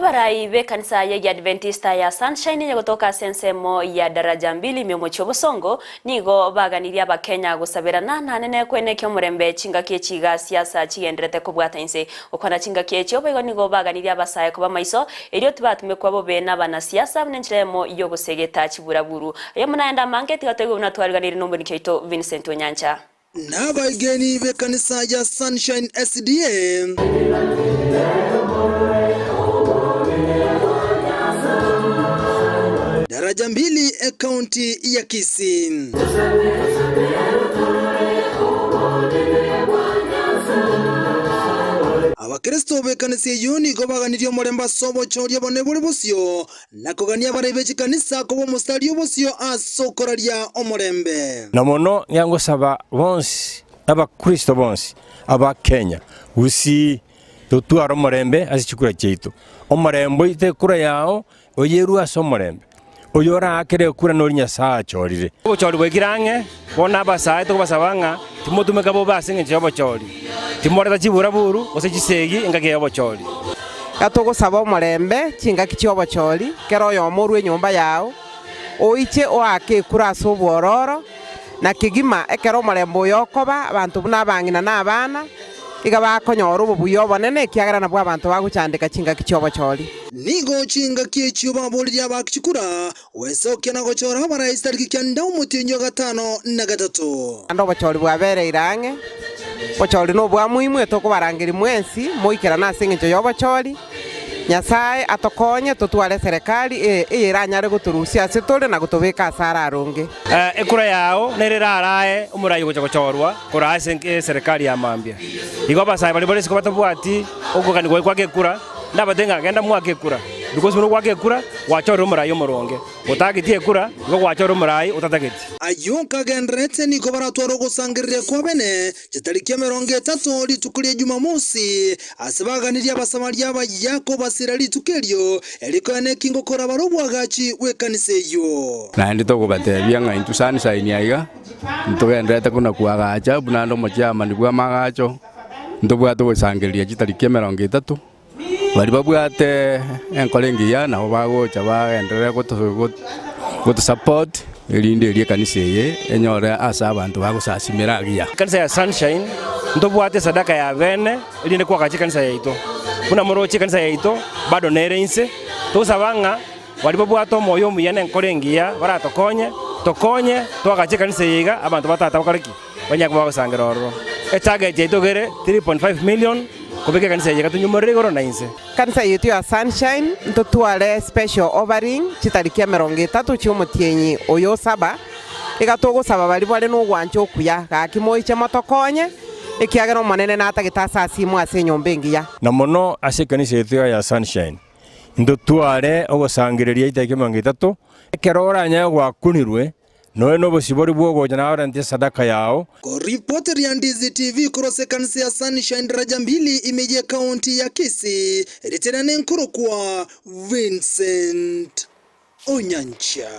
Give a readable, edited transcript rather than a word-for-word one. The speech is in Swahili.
Abarai be kanisa ya Adventista ya Sunshine kutoka sensemo ya daraja 2 myomocho Busongo nigo baganiria abakenya gusabirana ntanene kwenekyo murembe chinga kieciga siasa chigendrete kubwata inse ukona chinga kiecyo bego nigo baganiria abasaye kuba maiso elio tibatume kwabo bena bana siasa mnenjremo yo gusegeta chiburaburu ayo munaenda mange tigatego natwariganira nombo nikito Vincent Onyancha n'abageni be kanisa ya Sunshine SDA daraja 2 kaunti ya Kisii. Abakristo be kanisa yoni go baganirio muremba sobo choria bone buri busyo nakogania barebe chikanisa ko mustari busyo asokoraria omurembe namono nyango saba bonsi abakristo bonsi abakenya usi tutwara omurembe asichikura cheito omurembo ite kura yao oyeru asomurembe oyora akere kura nori Nyasaye achorire ochori bwekirange bona abasaye to basabanga timotume kabo basinge chabo chori timoreta chiburaburu ose chisegi engake yabo chori gatogo saba omurembe chinga kichobo chori kero yo morwe nyumba yao oiche oake kura sobwororo na kigima ekero omurembo yokoba abantu buna bangina na abana iga bakonyora obubuyo bonene kiagara nabwo abantu baguchandika chinga kichobo chori nigo chinga kiechyo babolya bakchikura wesoke na gochora abarai stariki kyanda umutinyo 5 na 3 ando bochori bwabere irange bochori no bwa muimwe to kubarangiri mwensi moikera na singe yo bochori Nyasaye atokonye tutwale serikali iranyare guturusia sitore na gutubika asara arunge ekura yao nererarae umurai gochorwa kura serikali ya mambia igo basaye bali bole sikobata bwati ogokani gwe kwake kura nabatenga genda mwake kura because muri kwake kura wachoro umurai umuronge utagitie kura ngo wachoro umurai utatageti ayonka gendrete niko baratwaro gusangirire kwa bene chitariki 30 litukulie Jumamosi asibaganiria abasamaria bayako basira litukelio eliko ene kingo kora barobwagachi wekanise yo na ndito kubatebia nga into Sunshine yaiga ntogendrete kuna kuagacha bunando mochama nibwa magacho ndobwato gusangiria chitariki 30 bari babwate enkolengia na bagocha bagendere goto support elinde rie kanisa ye enyore asa abantu bagusasimiragia kanisa ya Sunshine ndobwate sadaka ya bene elinde kwa kachi kanisa yaito kuna morochi kanisa yaito bado nereinse tosabanga bari babwato moyo muyane enkolengia baratokonye tokonye twagachi kanisa yiga abantu batata bakariki banya kubasangira oro etage yaito gere 3.5 million kubeke kanisa yega tunyumore goro na inse kanisa yetu ya Sunshine ntotwale special offering chitariki 30 cy'umutienyi oyo saba igatogo saba bali bale no gwancho kuya gakimoiche motokonye ikiagera manene natagitasa asimu ase nyombengiya na mono ase kanisa yetu ya Sunshine ndotwale ogosangireria itariki 30 kerora nya gwakunirwe no bosibori bwogo jana orante sadaka yao reporter ya Ndizi TV kurose kanisa ya Sunshine daraja 2 imeje kaunti ya Kisii retena nenkuru kwa Vincent Onyancha.